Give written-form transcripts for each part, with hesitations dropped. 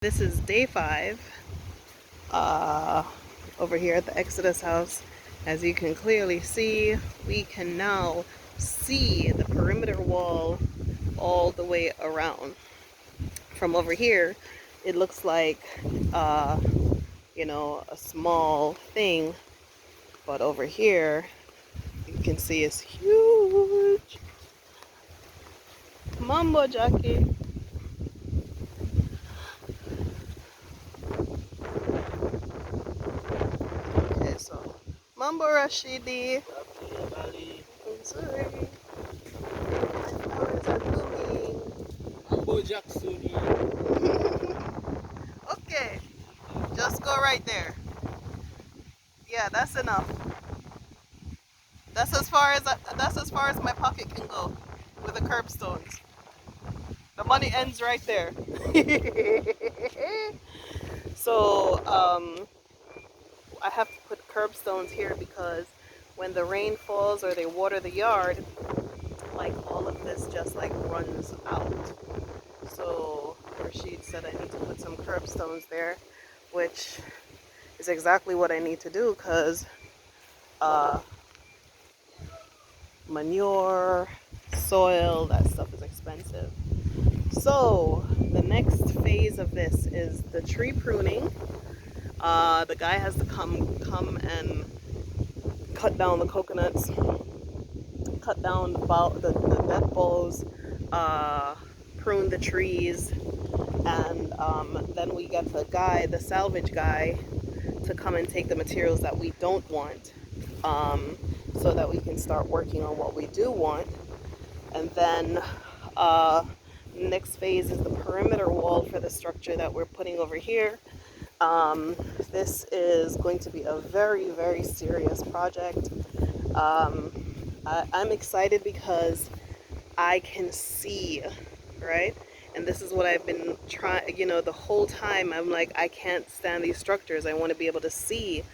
This is day 5 over here at the Exodus house. As you can clearly see, we can now see the perimeter wall all the way around. From over here, it looks like, a small thing, but over here, you can see it's huge. Mambo, Jackie. Okay, so Mambo Rashidi. I'm sorry. My flowers are blooming. Mambo Jacksoni. Okay, just go right there. Yeah, that's enough. That's as far as my pocket can go with the curbstones. The money ends right there. So I have to put curbstones here because when the rain falls or they water the yard, like all of this just like runs out. So Rashid said I need to put some curbstones there, which is exactly what I need to do because manure, soil, that stuff is expensive. So the next phase of this is the tree pruning. The guy has to come and cut down the coconuts, cut down the dead boughs, prune the trees, and then we get the salvage guy, to come and take the materials that we don't want, so that we can start working on what we do want. And then next phase is the perimeter wall for the structure that we're putting over here. This is going to be a very, very serious project. I'm excited because I can see, right? And this is what I've been trying, the whole time. I'm like, I can't stand these structures. I want to be able to see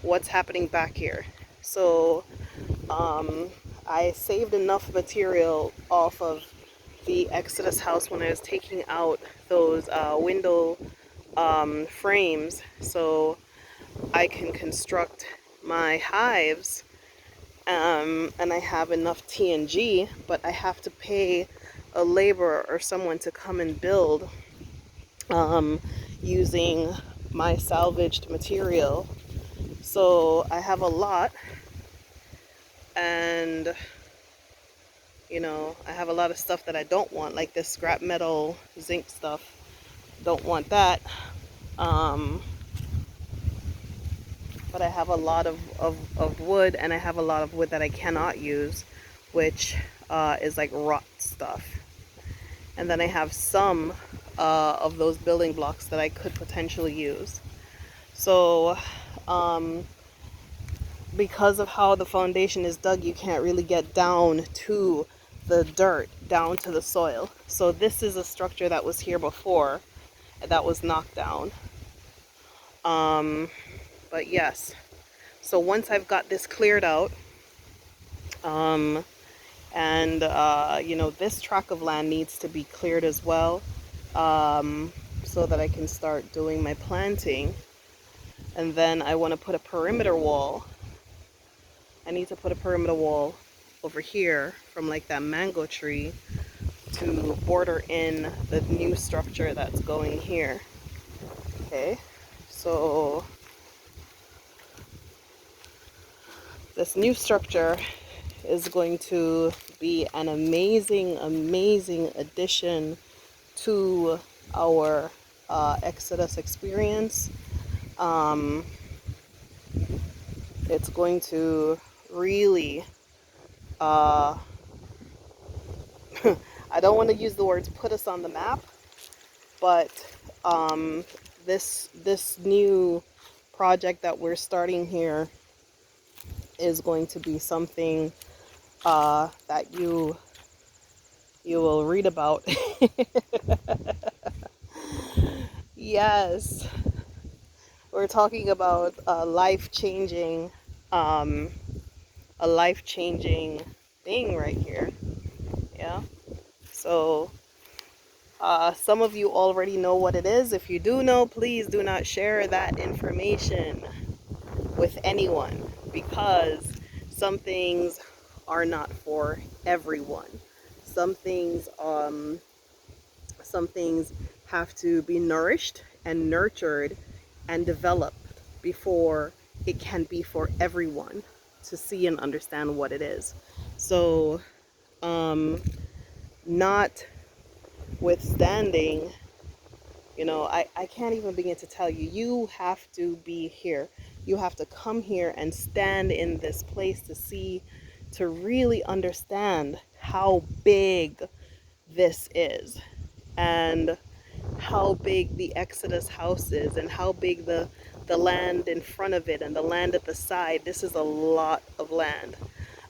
what's happening back here. So I saved enough material off of the Exodus house when I was taking out those window frames, so I can construct my hives, and I have enough TNG, but I have to pay a laborer or someone to come and build using my salvaged material. So I have a lot, and I have a lot of stuff that I don't want, like this scrap metal zinc stuff. Don't want that. But I have a lot of wood, and I have a lot of wood that I cannot use, which is like rot stuff. And then I have some of those building blocks that I could potentially use. So because of how the foundation is dug, you can't really get down to the dirt, down to the soil. So this is a structure that was here before that was knocked down. But yes, so once I've got this cleared out, and this tract of land needs to be cleared as well, so that I can start doing my planting. And then I want to put a perimeter wall. I need to put a perimeter wall over here from like that mango tree to border in the new structure that's going here. Okay, so this new structure is going to be an amazing, amazing addition to our Exodus experience. It's going to really, I don't want to use the words put us on the map, but this new project that we're starting here is going to be something that you will read about. Yes, we're talking about a life-changing thing right here. Yeah. So Some of you already know what it is. If you do know, please do not share that information with anyone, because some things are not for everyone. Some things, some things have to be nourished and nurtured and developed before it can be for everyone to see and understand what it is. So, notwithstanding, I can't even begin to tell you, you have to be here. You have to come here and stand in this place to see, to really understand how big this is, and how big the Exodus house is, and how big the land in front of it and the land at the side. This is a lot of land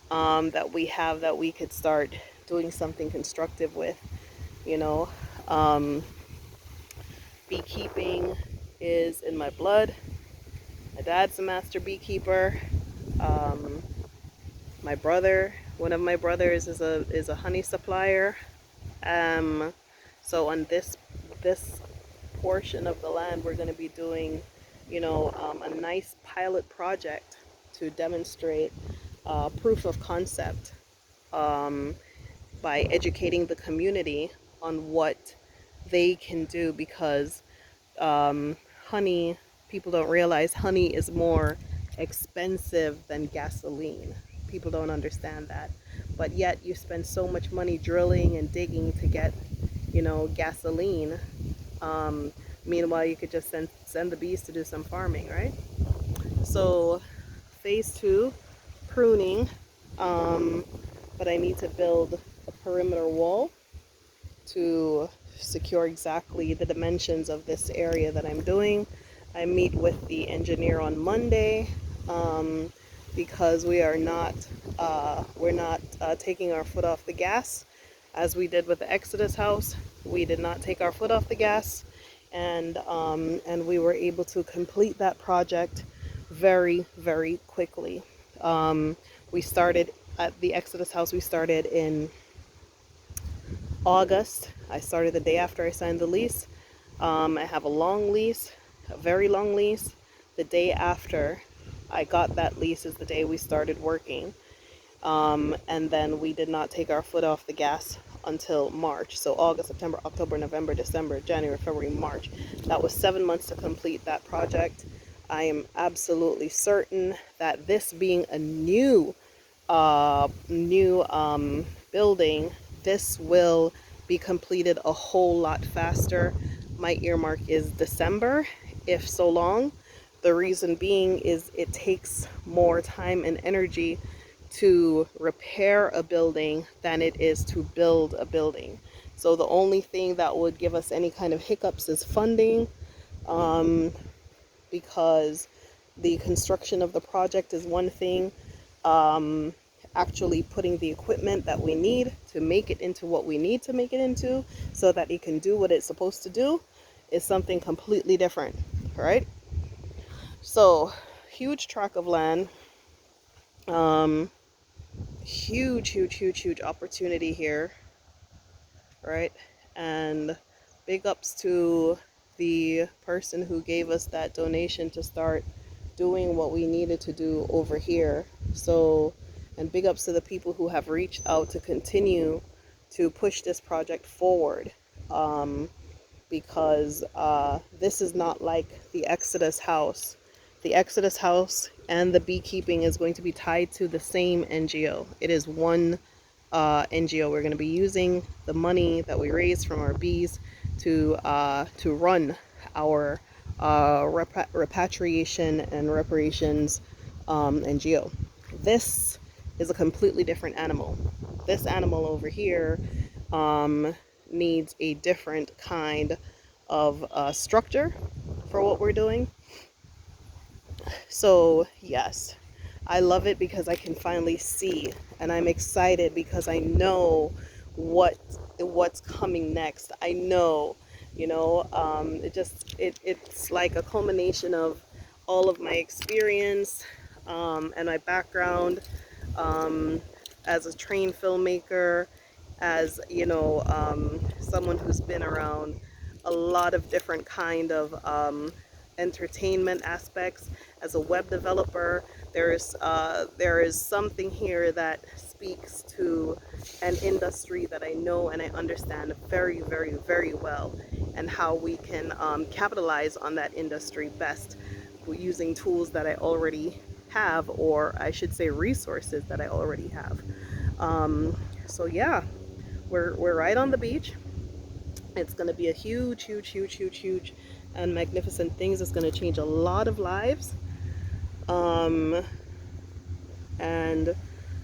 that we have, that we could start doing something constructive with, you know. Um, Beekeeping is in my blood. My dad's a master beekeeper. Um, my brother, one of my brothers, is a honey supplier. So on this portion of the land, we're going to be doing, a nice pilot project to demonstrate proof of concept, um, by educating the community on what they can do, because honey, people don't realize honey is more expensive than gasoline. People don't understand that. But yet you spend so much money drilling and digging to get, gasoline. Um, Meanwhile, you could just send the bees to do some farming, right? So phase two, pruning. Um, but I need to build a perimeter wall to secure exactly the dimensions of this area that I'm doing. I meet with the engineer on Monday, because we're not taking our foot off the gas as we did with the Exodus house. We did not take our foot off the gas, and we were able to complete that project very, very quickly. We started at the Exodus house. We started in August. I started the day after I signed the lease. I have a long lease, a very long lease. The day after I got that lease is the day we started working. And then we did not take our foot off the gas until March. So August, September, October, November, December, January, February, March. That was 7 months to complete that project. I am absolutely certain that this being a new building, this will be completed a whole lot faster. My earmark is December, if so long. The reason being is it takes more time and energy to repair a building than it is to build a building. So the only thing that would give us any kind of hiccups is funding, because the construction of the project is one thing. Actually putting the equipment that we need to make it into what we need to make it into, so that it can do what it's supposed to do, is something completely different, right? So, huge tract of land, huge, huge, huge, huge opportunity here, right? And big ups to the person who gave us that donation to start doing what we needed to do over here. So, and big ups to the people who have reached out to continue to push this project forward, because this is not like the Exodus house. The Exodus house and the beekeeping is going to be tied to the same NGO. It is one NGO. We're going to be using the money that we raise from our bees to run our repatriation and reparations NGO. This is a completely different animal. This animal over here needs a different kind of structure for what we're doing. So yes, I love it because I can finally see, and I'm excited because I know what's coming next. I know, it's like a culmination of all of my experience, and my background, as a trained filmmaker, as you know, someone who's been around a lot of different kind of entertainment aspects. As a web developer, there is something here that speaks to an industry that I know and I understand very, very, very well, and how we can capitalize on that industry best using tools that I already have, or I should say resources that I already have. So yeah, we're right on the beach. It's going to be a huge, huge, huge, huge, huge, and magnificent things. It's going to change a lot of lives. Um, and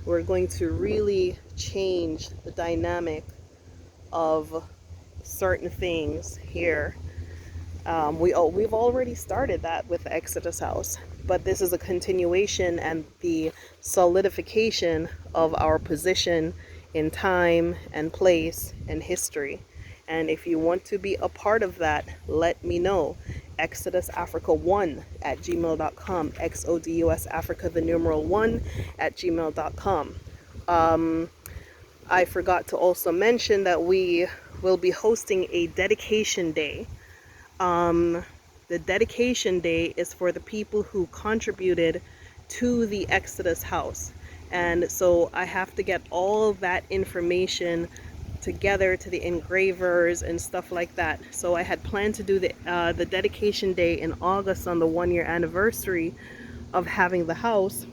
we're going to really change the dynamic of certain things here. We've already started that with the Exodus House, but this is a continuation and the solidification of our position in time and place and history. And if you want to be a part of that, let me know. ExodusAfrica1 at gmail.com. XODUS Africa, the numeral 1 at gmail.com. I forgot to also mention that we will be hosting a dedication day. The dedication day is for the people who contributed to the Exodus House. And so I have to get all that information together to the engravers and stuff like that. So I had planned to do the dedication day in August on the 1 year anniversary of having the house,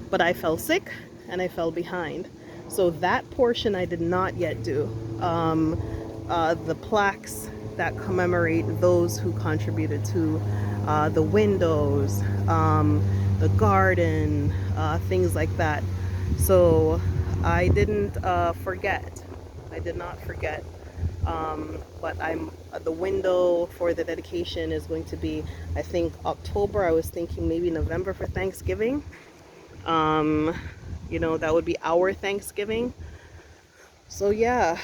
but I fell sick and I fell behind. So that portion I did not yet do. The plaques that commemorate those who contributed to the windows, the garden, things like that. So I didn't forget. I did not forget. But the window for the dedication is going to be, I think, October. I was thinking maybe November for Thanksgiving. Um, that would be our Thanksgiving. So yeah,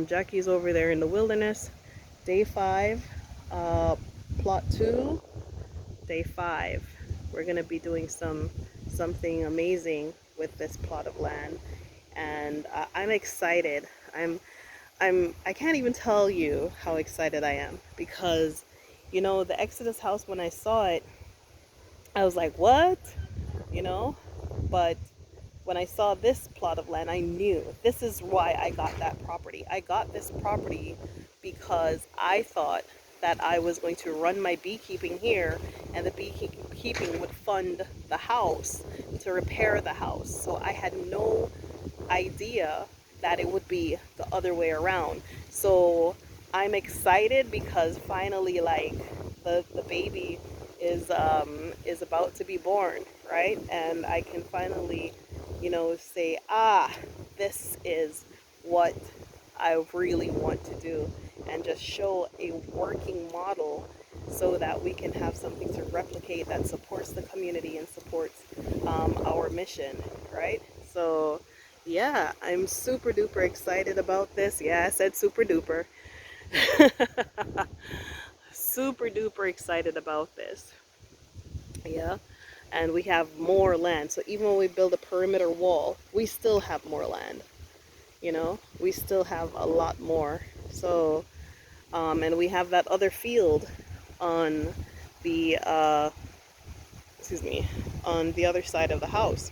Jackie's over there in the wilderness. Day 5, plot 2, day 5. We're gonna be doing something amazing with this plot of land, and I'm excited. I can't even tell you how excited I am, because the Exodus house, when I saw it, I was like, what? You know, but when I saw this plot of land, I knew this is why I got that property. I got this property because I thought that I was going to run my beekeeping here, and the beekeeping would fund the house to repair the house. So I had no idea that it would be the other way around. So I'm excited because finally, like, the baby is about to be born, right? And I can finally, say, this is what I really want to do, and just show a working model so that we can have something to replicate that supports the community and supports our mission, right? So yeah, I'm super duper excited about this. Yeah, I said super duper. Super duper excited about this. Yeah. And we have more land. So even when we build a perimeter wall, we still have more land. We still have a lot more. So, and we have that other field on the, excuse me, on the other side of the house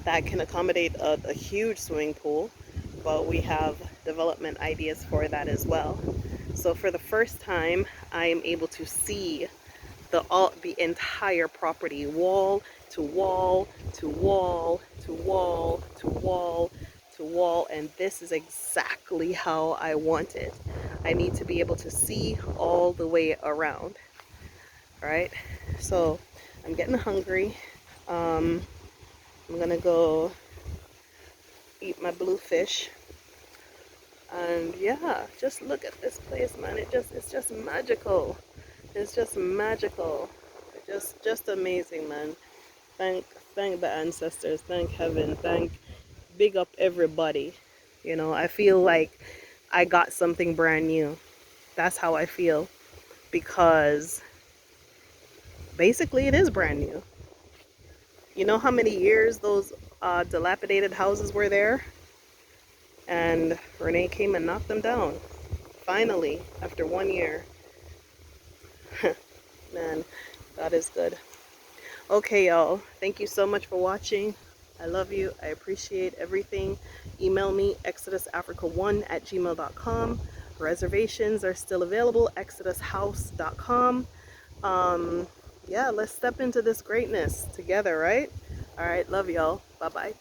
that can accommodate a huge swimming pool, but we have development ideas for that as well. So for the first time, I am able to see the entire property, wall to wall to wall to wall to wall to wall, and this is exactly how I want it. I need to be able to see all the way around. Right? So I'm getting hungry. I'm gonna go eat my bluefish. And yeah, just look at this place, man. It's just magical. It's just magical. Just amazing, man. Thank the ancestors, thank heaven, big up everybody. I feel like I got something brand new. That's how I feel, because basically it is brand new. You know how many years those dilapidated houses were there? And Renee came and knocked them down. Finally, after 1 year. Man, God is good. Okay, y'all. Thank you so much for watching. I love you. I appreciate everything. Email me, exodusafrica1@gmail.com. Reservations are still available, exodushouse.com. Yeah, let's step into this greatness together, right? All right, love y'all. Bye-bye.